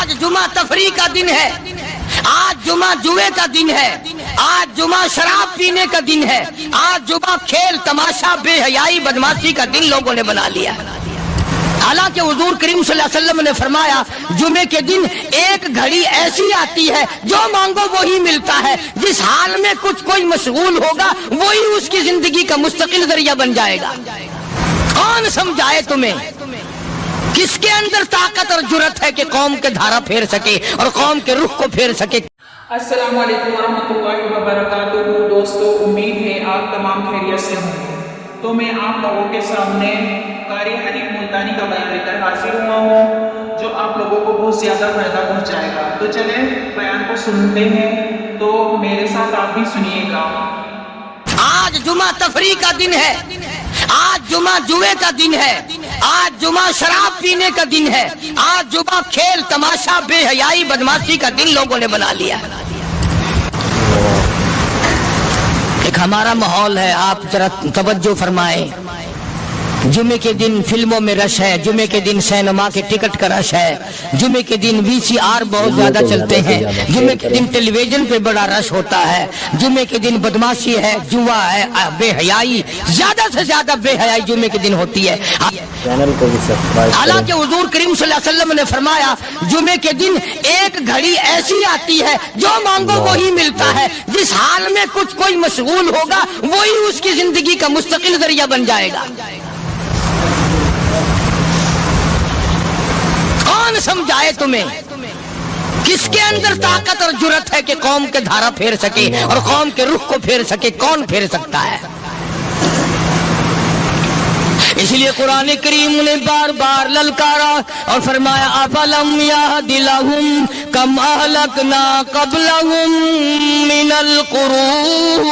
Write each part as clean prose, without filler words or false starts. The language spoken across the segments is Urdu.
آج جمعہ تفریح کا دن ہے، آج جمعہ جوئے کا دن ہے، آج جمعہ شراب پینے کا دن ہے، آج جمعہ کھیل تماشا بے حیائی بدماشی کا دن لوگوں نے بنا لیا۔ حالانکہ حضور کریم صلی اللہ علیہ وسلم نے فرمایا جمعے کے دن ایک گھڑی ایسی آتی ہے جو مانگو وہی ملتا ہے، جس حال میں کچھ کوئی مشغول ہوگا وہی اس کی زندگی کا مستقل ذریعہ بن جائے گا۔ کون سمجھائے تمہیں؟ کس کے اندر طاقت اور جرت ہے کہ قوم کے دھارا پھیر سکے اور قوم کے رخ کو پھیر سکے؟ السلام علیکم ورحمۃ اللہ وبرکاتہ۔ دوستو، امید ہے آپ تمام خیریت سے ہوں گے۔ تو میں آپ لوگوں کے سامنے قاری حنیف ملتانی کا بیان لے کر حاضر ہوا ہوں، جو آپ لوگوں کو بہت زیادہ فائدہ پہنچائے گا۔ تو چلیں بیان کو سنتے ہیں، تو میرے ساتھ آپ بھی سنیے گا۔ آج جمعہ تفریح کا دن ہے، آج جمعہ جوئے کا دن ہے، آج جمعہ شراب پینے کا دن ہے، آج جمعہ کھیل تماشا بے حیائی بدماشی کا دن لوگوں نے بنا لیا۔ ایک ہمارا ماحول ہے، آپ ذرا توجہ فرمائیں۔ جمعے کے دن فلموں میں رش ہے، جمعے کے دن سینما کے ٹکٹ کا رش ہے، جمعے کے دن VCR بہت زیادہ چلتے ہیں، جمعے کے دن ٹیلی ویژن پہ بڑا رش ہوتا ہے، جمعے کے دن بدماشی ہے، جوا ہے، بے حیائی، زیادہ سے زیادہ بے حیائی جمعے کے دن ہوتی ہے۔ حالانکہ حضور کریم صلی اللہ علیہ وسلم نے فرمایا جمعے کے دن ایک گھڑی ایسی آتی ہے جو مانگو وہی ملتا ہے، جس حال میں کچھ کوئی مشغول ہوگا وہی اس کی زندگی کا مستقل ذریعہ بن جائے گا۔ کون سمجھائے تمہیں؟ کس کے اندر طاقت اور جرت ہے کہ قوم کے دھارا پھیر سکے اور قوم کے رخ کو پھیر سکے؟ کون پھیر سکتا ہے؟ اس لیے قرآن کریم نے بار بار للکارا اور فرمایا افلم یہد لہم کم اہلکنا قبلہم من القرون،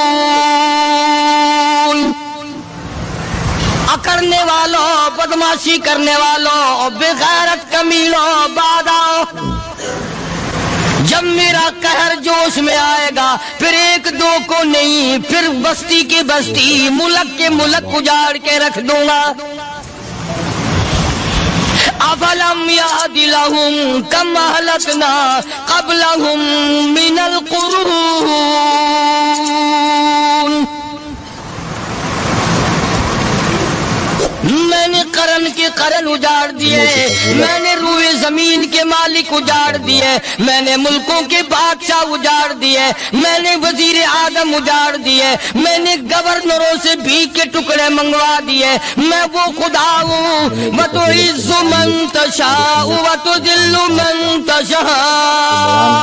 کرنے والوں، بدماشی کرنے والوں، بے غیرت کمینوں، بعد آؤ۔ جب میرا قہر جوش میں آئے گا پھر ایک دو کو نہیں، پھر بستی کی بستی، ملک کے ملک اجاڑ کے رکھ دوں گا۔ افلم یہد لہم کم اہلکنا قبلہم من القرون، میں نے قرن کے قرن اجاڑ دیے، میں نے روئے زمین کے مالک اجاڑ دیے، میں نے ملکوں کے بادشاہ اجاڑ دیے، میں نے وزیر اعظم اجاڑ دیے، میں نے گورنروں سے بھیک کے ٹکڑے منگوا دیے۔ میں وہ خدا ہوں وَتُعِزُّ مَن تَشَاءُ وَتُذِلُّ مَن تَشَاءُ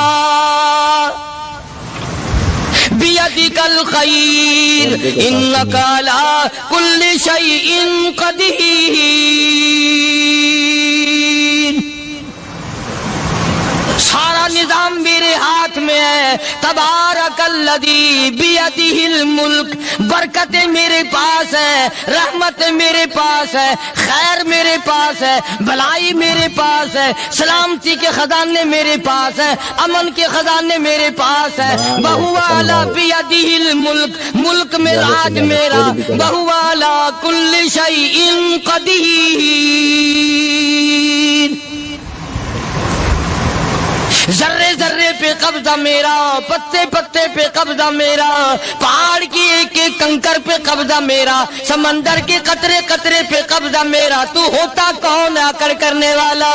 بِيَدِكَ الْخَيْرُ إِنَّكَ عَلَى كُلِّ شَيْءٍ قَدِيرٌ۔ سارا نظام میرے ہاتھ میں ہے، تبارک الذی بیدہ الملک، برکتیں میرے پاس ہے، رحمت میرے پاس ہے، خیر میرے پاس ہے، بھلائی میرے پاس ہے، سلامتی کے خزانے میرے پاس ہے، امن کے خزانے میرے پاس ہے۔ وَهُوَ عَلَى بِيَدِهِ الْمُلْكُ، ملک میں راج میرا، وَهُوَ عَلَى كُلِّ شَيْءٍ قَدِيرٌ۔ ذرے ذرے پہ قبضہ میرا، پتے پتے پہ قبضہ میرا، پہاڑ کی ایک ایک کنکر پہ قبضہ میرا، سمندر کے قطرے قطرے پہ قبضہ میرا۔ تو ہوتا کون آ کر کرنے والا؟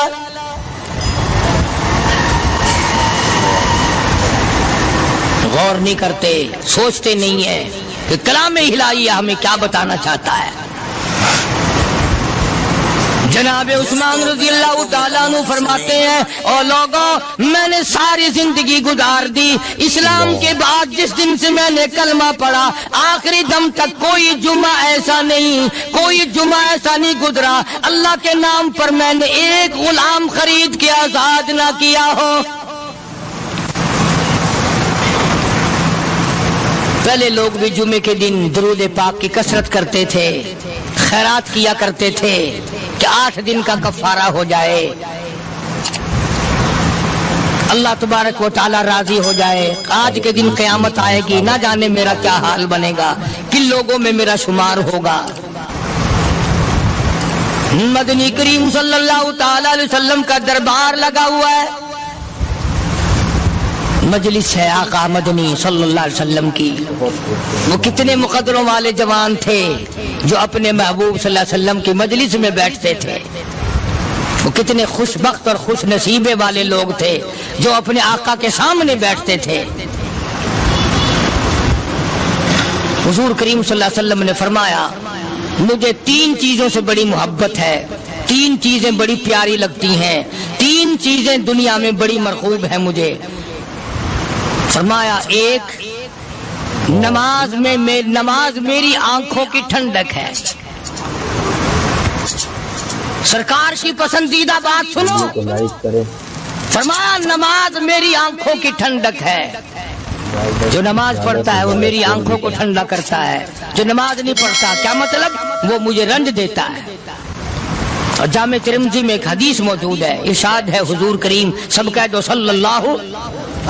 غور نہیں کرتے، سوچتے نہیں ہیں کہ کلام الہیہ ہمیں کیا بتانا چاہتا ہے۔ جناب عثمان رضی اللہ تعالیٰ عنہ فرماتے ہیں اور لوگوں، میں نے ساری زندگی گزار دی، اسلام کے بعد جس دن سے میں نے کلمہ پڑھا آخری دم تک کوئی جمعہ ایسا نہیں، کوئی جمعہ ایسا نہیں گزرا اللہ کے نام پر میں نے ایک غلام خرید کے آزاد نہ کیا ہو۔ پہلے لوگ بھی جمعے کے دن درود پاک کی کثرت کرتے تھے، خیرات کیا کرتے تھے کہ 8 دن کا کفارہ ہو جائے، اللہ تبارک و تعالی راضی ہو جائے۔ آج کے دن قیامت آئے گی، نہ جانے میرا کیا حال بنے گا، کن لوگوں میں میرا شمار ہوگا۔ مدنی کریم صلی اللہ تعالی علیہ وسلم کا دربار لگا ہوا ہے، مجلس ہے آقا مدنی صلی اللہ علیہ وسلم کی. وہ کتنے مقدروں والے جوان تھے جو اپنے محبوب صلی اللہ علیہ وسلم کی مجلس میں بیٹھتے تھے. وہ کتنے خوش بخت اور خوش نصیبے والے لوگ تھے جو اپنے آقا کے سامنے بیٹھتے تھے. حضور کریم صلی اللہ علیہ وسلم نے فرمایا مجھے 3 چیزوں سے بڑی محبت ہے, 3 چیزیں بڑی پیاری لگتی ہیں, 3 چیزیں دنیا میں بڑی مرغوب ہیں مجھے. فرمایا ایک نماز میری آنکھوں کی ٹھنڈک ہے. سرکار کی پسندیدہ بات سنو, فرمایا نماز میری آنکھوں کی ٹھنڈک ہے. جو نماز پڑھتا ہے وہ میری آنکھوں کو ٹھنڈا کرتا ہے, جو نماز نہیں پڑھتا کیا مطلب وہ مجھے رنج دیتا ہے. اور جامع ترمذی میں ایک حدیث موجود ہے, ارشاد ہے حضور کریم سب کہہ دو صلی اللہ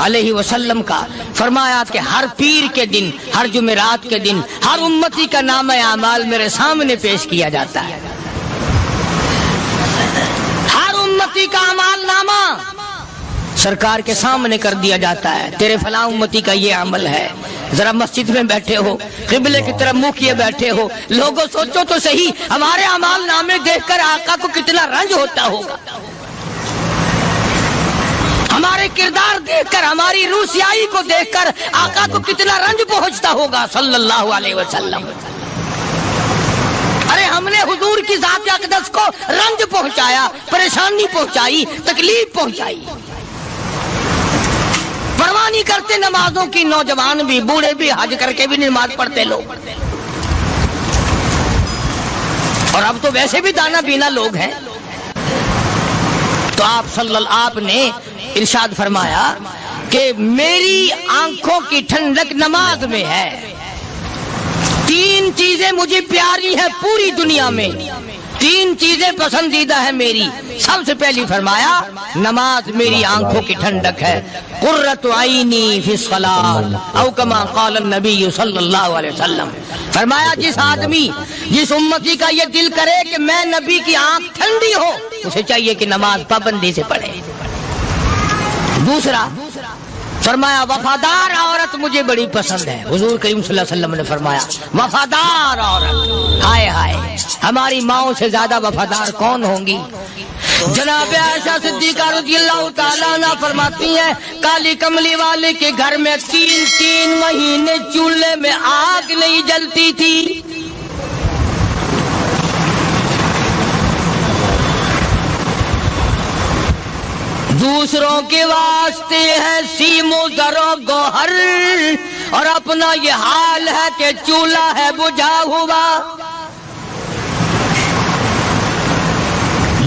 علیہ وسلم کا, فرمایا کہ ہر پیر کے دن, ہر جمعرات کے دن ہر امتی کا نامہ اعمال میرے سامنے پیش کیا جاتا ہے. ہر امتی کا اعمال نامہ سرکار کے سامنے کر دیا جاتا ہے. تیرے فلاں امتی کا یہ عمل ہے. ذرا مسجد میں بیٹھے ہو, قبلے کی طرف منہ کیے بیٹھے ہو, لوگوں سوچو تو صحیح ہمارے اعمال نامے دیکھ کر آقا کو کتنا رنج ہوتا ہوگا. ہمارے کردار دیکھ کر, ہماری روح سیاہی کو دیکھ کر آقا کو کتنا رنج پہنچتا ہوگا صلی اللہ علیہ وسلم. ارے ہم نے حضور کی ذات اقدس کو رنج پہنچایا, پریشانی پہنچائی, تکلیف پہنچائی. پرواہ نہیں کرتے نمازوں کی, نوجوان بھی بوڑھے بھی حج کر کے بھی نماز پڑھتے لوگ. اور اب تو ویسے بھی دانا بینا لوگ ہیں. تو آپ نے ارشاد فرمایا کہ میری آنکھوں کی ٹھنڈک نماز میں ہے. 3 چیزیں مجھے پیاری ہیں پوری دنیا میں, 3 چیزیں پسندیدہ ہیں میری. سب سے پہلی فرمایا نماز میری آنکھوں کی ٹھنڈک ہے. قرۃ عینی فی الصلاۃ او کما قال النبی صلی اللہ علیہ وسلم. فرمایا جس آدمی, جس امتی کا یہ دل کرے کہ میں نبی کی آنکھ ٹھنڈی ہو, اسے چاہیے کہ نماز پابندی سے پڑھے. دوسرا فرمایا وفادار عورت مجھے بڑی پسند ہے. حضور کریم صلی اللہ علیہ وسلم نے فرمایا وفادار عورت, ہائے ہائے ہماری ماؤں سے زیادہ وفادار کون ہوں گی. جناب عائشہ صدیقہ رضی اللہ تعالیٰ عنہ فرماتی ہیں کالی کملی والے کے گھر میں 3 مہینے چولہے میں آگ نہیں جلتی تھی. دوسروں کے واسطے ہے سیم و زر و گوہر, اور اپنا یہ حال ہے کہ چولہا ہے بجھا ہوا.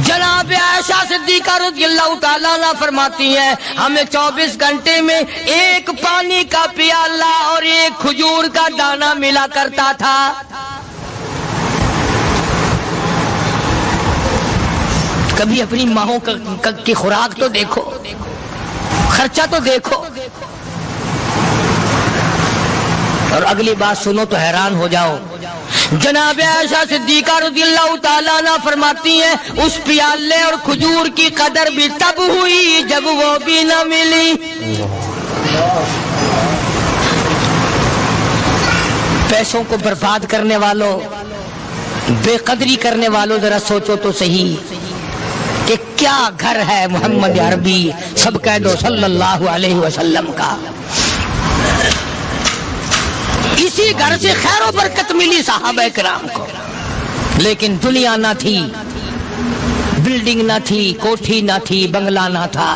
جناب عائشہ صدیقہ رضی اللہ تعالیٰ عنہ فرماتی ہیں ہمیں 24 گھنٹے میں 1 پانی کا پیالہ اور 1 کھجور کا دانہ ملا کرتا تھا. کبھی اپنی ماہوں کی خوراک تو دیکھو, خرچہ تو دیکھو. اور اگلی بات سنو تو حیران ہو جاؤ. جناب عائشہ صدیقہ رضی اللہ تعالیٰ عنہ فرماتی ہیں اس پیالے اور کھجور کی قدر بھی تب ہوئی جب وہ بھی نہ ملی. پیسوں کو برباد کرنے والوں, بے قدری کرنے والوں, ذرا سوچو تو صحیح کہ کیا گھر ہے محمد عربی سب کہہ دو صلی اللہ علیہ وسلم کا. اسی گھر سے خیر و برکت ملی صحابہ کرام کو, لیکن دنیا نہ تھی, بلڈنگ نہ تھی, کوٹھی نہ تھی, بنگلہ نہ تھا,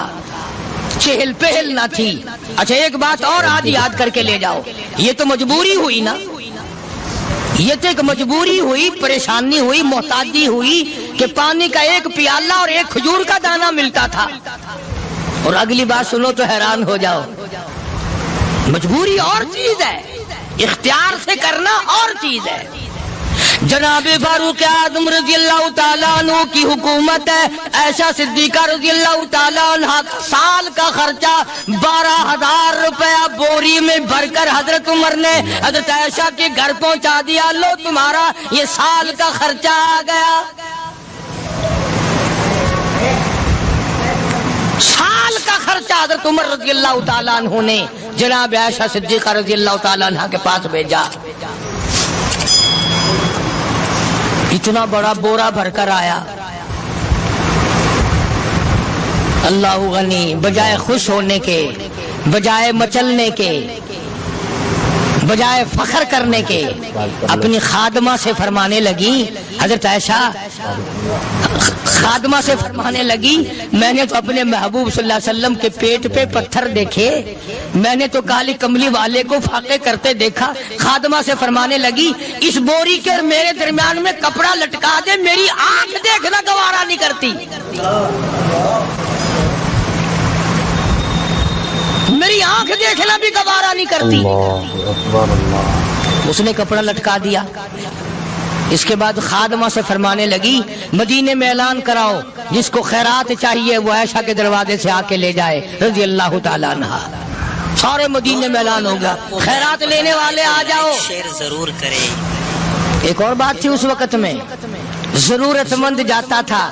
چہل پہل نہ تھی. اچھا ایک بات اور آج یاد کر کے لے جاؤ, یہ تو مجبوری ہوئی نا, یہ تو ایک مجبوری ہوئی, پریشانی ہوئی, محتاجی ہوئی کہ پانی کا 1 پیالہ اور 1 کھجور کا دانہ ملتا تھا. اور اگلی بات سنو تو حیران ہو جاؤ. مجبوری اور چیز ہے, اختیار سے کرنا اور چیز ہے. جناب فاروق اعظم رضی اللہ تعالیٰ عنہ کی حکومت ہے. عائشہ صدیقہ رضی اللہ تعالیٰ عنہ سال کا خرچہ 12,000 روپیہ بوری میں بھر کر حضرت عمر نے حضرت عائشہ کے گھر پہنچا دیا. لو تمہارا یہ سال کا خرچہ آ گیا. سال کا خرچہ حضرت عمر رضی اللہ تعالیٰ عنہ نے جناب عائشہ صدیقہ رضی اللہ تعالیٰ عنہ کے پاس بھیجا. اتنا بڑا بورا بھر کر آیا. اللہ غنی، بجائے خوش ہونے کے، بجائے مچلنے کے، بجائے فخر کرنے کے، اپنی خادمہ سے فرمانے لگی، حضرت عائشہ خادمہ سے فرمانے لگی، میں نے تو اپنے محبوب صلی اللہ علیہ وسلم کے پیٹ پہ پتھر دیکھے، میں نے تو کالی کملی والے کو فاقے کرتے دیکھا. خادمہ سے فرمانے لگی، اس بوری کے اور میرے درمیان میں کپڑا لٹکا دے، میری آنکھ دیکھنا گوارا نہیں کرتی، میری آنکھ دیکھنا بھی گوارا نہیں کرتی. اس نے کپڑا لٹکا دیا. اس کے بعد خادمہ سے فرمانے لگی، مدینے میں اعلان کراؤ، جس کو خیرات چاہیے وہ عائشہ کے دروازے سے آ کے لے جائے رضی اللہ تعالیٰ عنہ. سارے مدینے میں اعلان ہوگا، خیرات لینے والے آ جاؤ. شیئر ضرور کریں. ایک اور بات تھی اس وقت میں، ضرورت مند جاتا تھا،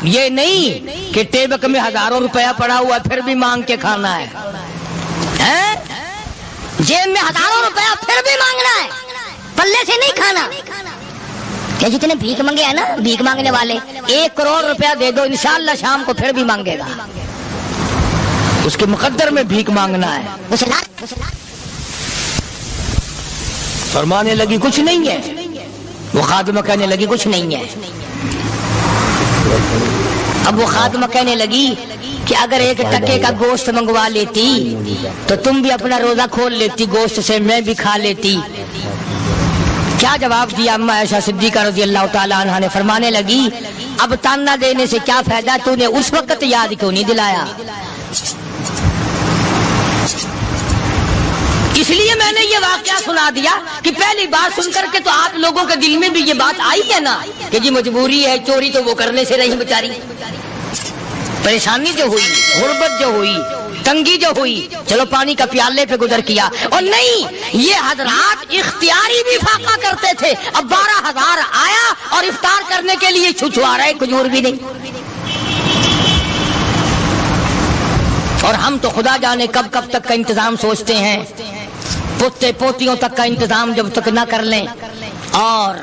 یہ نہیں کہ ٹیبک میں ہزاروں روپیہ پڑا ہوا پھر بھی مانگ کے کھانا ہے، جیب میں ہزاروں روپیہ پھر بھی مانگنا ہے، پلے سے نہیں کھانا. کہ جتنے بھیک مانگے ہیں نا بھیک مانگنے والے، 1 کروڑ روپیہ دے دو انشاءاللہ شام کو پھر بھی مانگے گا. اس کے مقدر میں بھیک مانگنا ہے. فرمانے لگی کچھ نہیں ہے. وہ خادمہ کہنے لگی کچھ نہیں ہے. اب وہ خادمہ کہنے لگی کہ اگر 1 ٹکے کا گوشت منگوا لیتی تو تم بھی اپنا روزہ کھول لیتی، گوشت سے میں بھی کھا لیتی. کیا جواب دیا اما عائشہ صدیقہ رضی اللہ تعالیٰ عنہ نے؟ فرمانے لگی، اب تانا دینے سے کیا فائدہ، تو نے اس وقت یاد کیوں نہیں دلایا؟ اس لیے میں نے یہ واقعہ سنا دیا کہ پہلی بار سن کر کے تو آپ لوگوں کے دل میں بھی یہ بات آئی ہے نا کہ جی مجبوری ہے، چوری تو وہ کرنے سے رہی بیچاری، پریشانی جو ہوئی، غربت جو ہوئی، تنگی جو ہوئی، چلو پانی کا پیالے پہ گزر کیا. اور نہیں، یہ حضرات اختیاری بھی فاقہ کرتے تھے. اب 12,000 آیا اور افطار کرنے کے لیے چھچوا رہے، کھجور بھی نہیں. اور ہم تو خدا جانے کب کب تک کا انتظام سوچتے ہیں، پوتے پوتیوں تک کا انتظام جب تک نہ کر لیں اور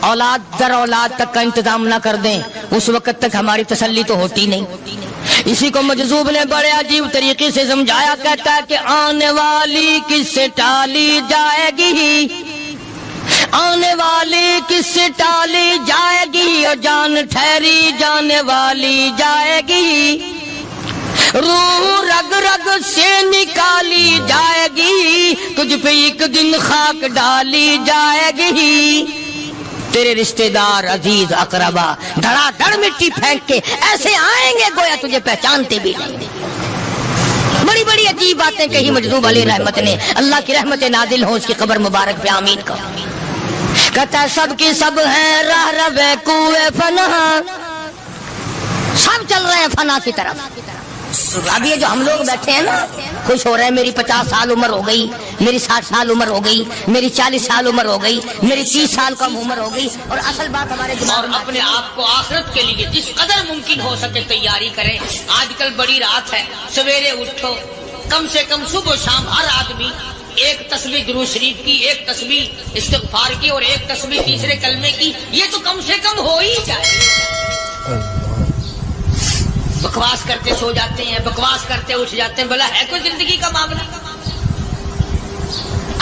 اولاد در اولاد تک کا انتظام نہ کر دیں، اس وقت تک ہماری تسلی تو ہوتی نہیں. اسی کو مجذوب نے بڑے عجیب طریقے سے سمجھایا، کہتا ہے کہ آنے والی کس سے ٹالی جائے گی، آنے والی کس سے ٹالی جائے گی، اور جان ٹھہری جانے والی جائے گی، روح رگ رگ سے نکالی جائے گی، تجھ پہ ایک دن خاک ڈالی جائے گی. تیرے رشتہ دار عزیز اقربا دھڑا دھڑ مٹی پھینک کے ایسے آئیں گے گویا تجھے پہچانتے بھی نہیں. بڑی بڑی عجیب باتیں کہی مجذوب علیہ رحمت نے. اللہ کی رحمت نازل ہو اس کی قبر مبارک پہ آمین کا. کہتا ہے سب کی سب ہیں راہ روے کوئے فنا، سب چل رہے ہیں فنا کی طرف. اب یہ جو ہم لوگ بیٹھے ہیں نا خوش ہو رہے ہیں، میری 50 سال عمر ہو گئی، میری 60 سال عمر ہو گئی، میری 40 سال عمر ہو گئی، میری 30 سال کم عمر ہو گئی. اور اصل بات ہمارے دماغ میں، اپنے آپ کو آخرت کے لیے جس قدر ممکن ہو سکے تیاری کریں. آج کل بڑی رات ہے، سویرے اٹھو، کم سے کم صبح و شام ہر آدمی 1 تسبیح درود شریف کی، 1 تسبیح استغفار کی، اور 1 تسبیح تیسرے کلمے کی. یہ تو کم سے کم ہو ہی جائے. بکواس کرتے سو جاتے ہیں، بکواس کرتے اٹھ جاتے ہیں. بھلا ہے کوئی زندگی کا معاملہ؟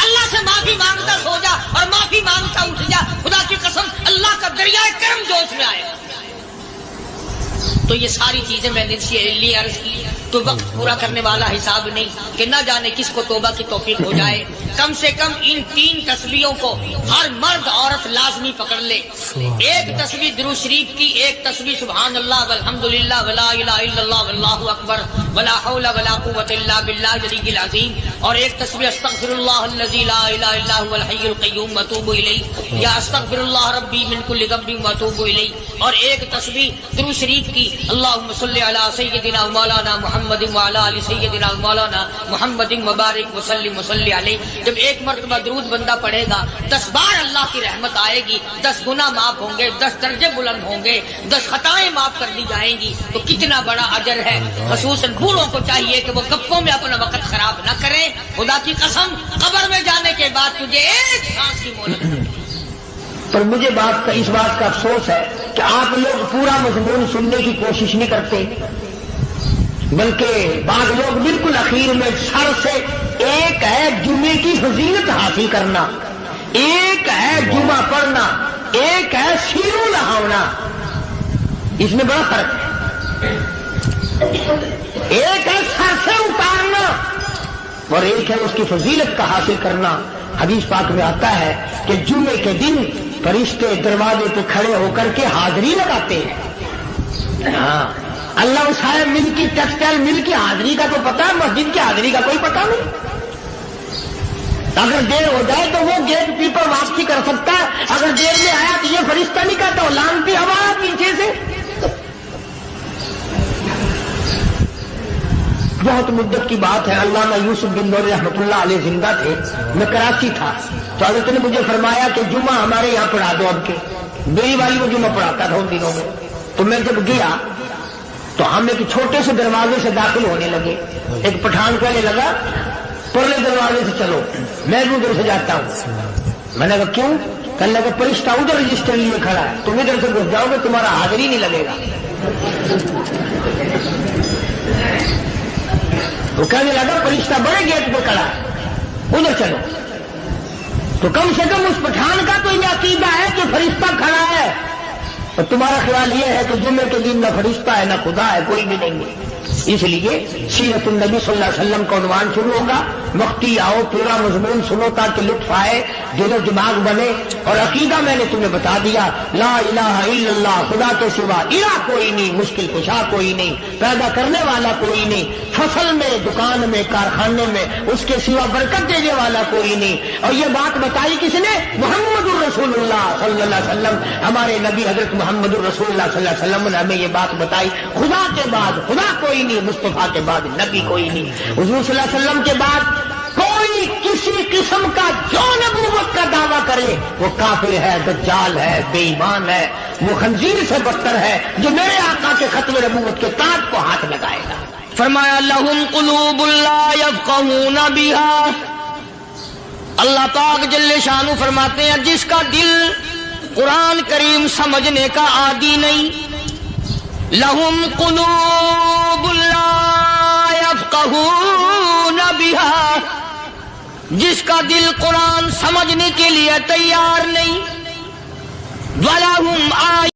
اللہ سے معافی مانگتا سو جا اور معافی مانگتا اٹھ جا. خدا کی قسم اللہ کا دریائے کرم جوش میں آئے. تو یہ ساری چیزیں میں نے لیے عرض کی تو وقت پورا کرنے والا حساب نہیں کہ نہ جانے کس کو توبہ کی توفیق ہو جائے. کم سے کم ان 3 تسبیحوں کو ہر مرد عورت لازمی پکڑ لے. 1 تسبیح درود شریف کی، 1 تسبیح سبحان اللہ والحمدللہ ولا الہ الا اللہ واللہ اکبر ولا حول ولا قوۃ الا باللہ العلی العظیم، اور 1 تسبیح استغفر اللہ الذی لا الہ الا هو الحی القیوم واتوب الیہ، یا استغفر اللہ ربی من کل ذنب واتوب الیہ، اور 1 تسبیح درود شریف کی اللہم صلی علی سیدنا مولانا محمد وعلی آل سیدنا مولانا محمد مبارک وسلم وصلی علیہ. جب ایک مرتبہ درود بندہ پڑھے گا 10 بار اللہ کی رحمت آئے گی، 10 گناہ معاف ہوں گے، 10 درجے بلند ہوں گے، 10 خطائیں معاف کر دی جائیں گی، تو کتنا بڑا اجر ہے۔ خصوصاً بوڑھوں کو چاہیے کہ وہ گپوں میں اپنا وقت خراب نہ کریں۔ خدا کی قسم قبر میں جانے کے بعد تجھے ایک سانس کی مہلت نہیں ملے گی۔ پر مجھے اس بات کا افسوس ہے کہ آپ لوگ پورا مضمون سننے کی کوشش نہیں کرتے، بلکہ بعض لوگ بالکل اخیر میں سر سے، ایک ہے جمعے کی فضیلت حاصل کرنا، ایک ہے جمعہ پڑھنا، ایک ہے سیرو نہانا، اس میں بڑا فرق ہے۔ ایک ہے سر سے اتارنا اور ایک ہے اس کی فضیلت کا حاصل کرنا۔ حدیث پاک میں آتا ہے کہ جمعے کے دن فرشتے دروازے پہ کھڑے ہو کر کے حاضری لگاتے ہیں۔ ہاں، اللہ صاحب مل کی ٹیکسٹائل مل کی حاضری کا تو پتا ہے، مسجد کی حاضری کا کوئی پتا نہیں۔ اگر دیر ہو جائے تو وہ گیٹ کیپر واپسی کر سکتا ہے، اگر دیر میں آیا تو یہ فرشتہ نہیں کہتا، لانتی ہوا پیچھے سے۔ بہت مدت کی بات ہے، علامہ یوسف بن نور رحمۃ اللہ علیہ زندہ تھے، میں کراچی تھا، تو حضرت نے مجھے فرمایا کہ جمعہ ہمارے یہاں پڑھا دو اب کے۔ میری والی وہ جمعہ پڑھاتا تھا ان دنوں میں، تو میں جب گیا تو ہم ایک چھوٹے سے دروازے سے داخل ہونے لگے۔ ایک پٹھان کہنے لگا پرلے دروازے سے چلو، میں بھی ادھر سے جاتا ہوں۔ میں نے کہا کیوں؟ کہنے لگا فرشتہ ادھر رجسٹر لیے کھڑا ہے، تم ادھر سے گھس جاؤ گے تمہارا حاضری نہیں لگے گا۔ وہ کہنے لگا فرشتہ بڑے گیٹ پہ کھڑا ہے، ادھر چلو۔ تو کم سے کم اس پٹھان کا تو یہ عقیدہ ہے کہ فرشتہ کھڑا ہے، اور تمہارا خیال یہ ہے کہ جمعے کے دن نہ فرشتہ ہے نہ خدا ہے، کوئی بھی نہیں ہے۔ اس لیے سیرت النبی صلی اللہ علیہ وسلم کا عنوان شروع ہوگا، وقتی آؤ پورا مضمون سنو تاکہ لطف آئے، دل و دماغ بنے۔ اور عقیدہ میں نے تمہیں بتا دیا، لا الہ الا اللہ، خدا کے سوا الہ کوئی نہیں، مشکل کشا کوئی نہیں، پیدا کرنے والا کوئی نہیں، فصل میں، دکان میں، کارخانے میں اس کے سوا برکت دینے والا کوئی نہیں۔ اور یہ بات بتائی کس نے؟ محمد الرسول اللہ صلی اللہ علیہ وسلم، ہمارے نبی حضرت محمد الرسول اللہ صلی اللہ علیہ وسلم نے ہمیں یہ بات بتائی، خدا کے بعد خدا کوئی نہیں، مصطفیٰ کے بعد نبی کوئی نہیں، حضور صلی اللہ علیہ وسلم کے بعد کوئی کسی قسم کا جو نبوت کا دعویٰ کرے وہ کافر ہے، دجال ہے، بے ایمان ہے، وہ خنزیر سے بدتر ہے جو میرے آقا کے ختم نبوت کے تاج کو ہاتھ لگائے گا۔ فرمایا لہم قلوب لا یفقہون بہا، اللہ پاک جل شانہ فرماتے ہیں جس کا دل قرآن کریم سمجھنے کا عادی نہیں، لہم قلوب لا یفقہون بہا، جس کا دل قرآن سمجھنے کے لیے تیار نہیں، وَلَهُمْ